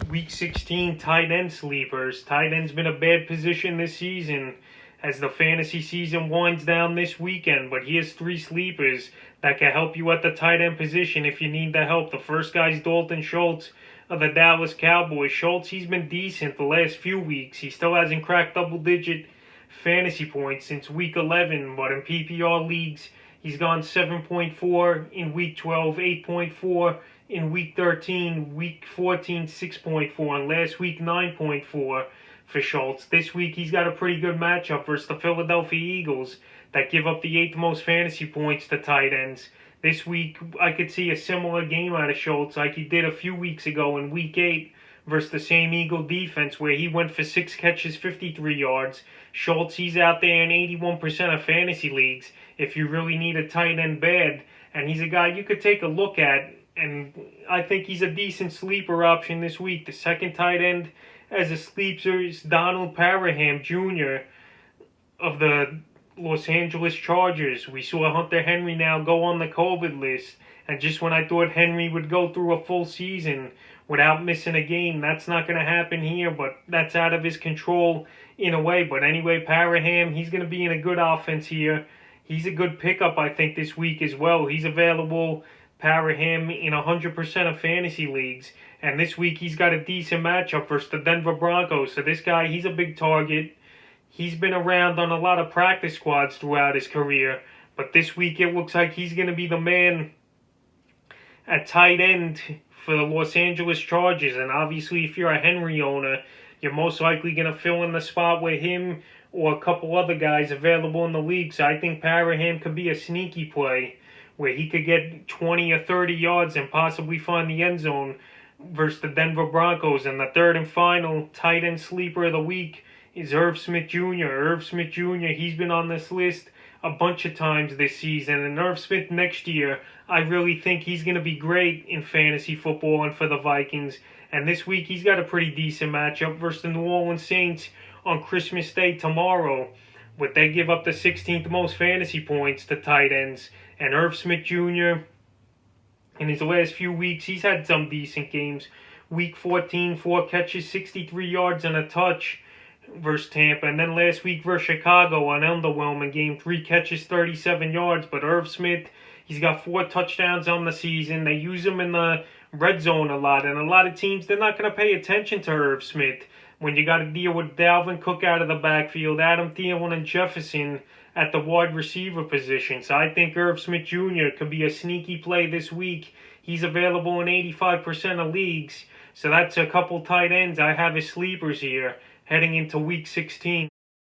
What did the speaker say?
Week 16 tight end sleepers. Tight end's been a bad position this season as the fantasy season winds down this weekend. But here's 3 sleepers that can help you at the tight end position if you need the help. The first guy's Dalton Schultz of the Dallas Cowboys. Schultz, he's been decent the last few weeks. He still hasn't cracked double-digit fantasy points since week 11, but in PPR leagues, he's gone 7.4 in week 12, 8.4 in week 13, week 14, 6.4, and last week 9.4 for Schultz. This week he's got a pretty good matchup versus the Philadelphia Eagles that give up the 8th most fantasy points to tight ends. This week I could see a similar game out of Schultz like he did a few weeks ago in week 8 versus the same Eagle defense where he went for 6 catches, 53 yards. Schultz, he's out there in 81% of fantasy leagues if you really need a tight end bad, and he's a guy you could take a look at, and I think he's a decent sleeper option this week. The second tight end as a sleeper is Paraham Jr. of the Los Angeles Chargers. We saw Hunter Henry now go on the COVID list, and just when I thought Henry would go through a full season without missing a game, that's not going to happen here, but that's out of his control in a way. But anyway, Paraham, he's going to be in a good offense here. He's a good pickup, I think, this week as well. He's available, Paraham, in 100% of fantasy leagues. And this week he's got a decent matchup versus the Denver Broncos. So this guy, he's a big target. He's been around on a lot of practice squads throughout his career. But this week it looks like he's going to be the man at tight end for the Los Angeles Chargers. And obviously if you're a Henry owner, you're most likely going to fill in the spot with him or a couple other guys available in the league. So I think Paraham could be a sneaky play where he could get 20 or 30 yards and possibly find the end zone versus the Denver Broncos. And the third and final tight end sleeper of the week is Irv Smith Jr. Irv Smith Jr., he's been on this list a bunch of times this season. And Irv Smith next year, I really think he's going to be great in fantasy football and for the Vikings. And this week he's got a pretty decent matchup versus the New Orleans Saints on Christmas Day tomorrow, but they give up the 16th most fantasy points to tight ends. And Irv Smith Jr., in his last few weeks, he's had some decent games. Week 14, 4 catches, 63 yards and a touch versus Tampa. And then last week versus Chicago, an underwhelming game, 3 catches, 37 yards. But Irv Smith, he's got 4 touchdowns on the season. They use him in the red zone a lot. And a lot of teams, they're not going to pay attention to Irv Smith when you got to deal with Dalvin Cook out of the backfield, Adam Thielen and Jefferson at the wide receiver position. So I think Irv Smith Jr. could be a sneaky play this week. He's available in 85% of leagues. So that's a couple tight ends I have as sleepers here heading into week 16.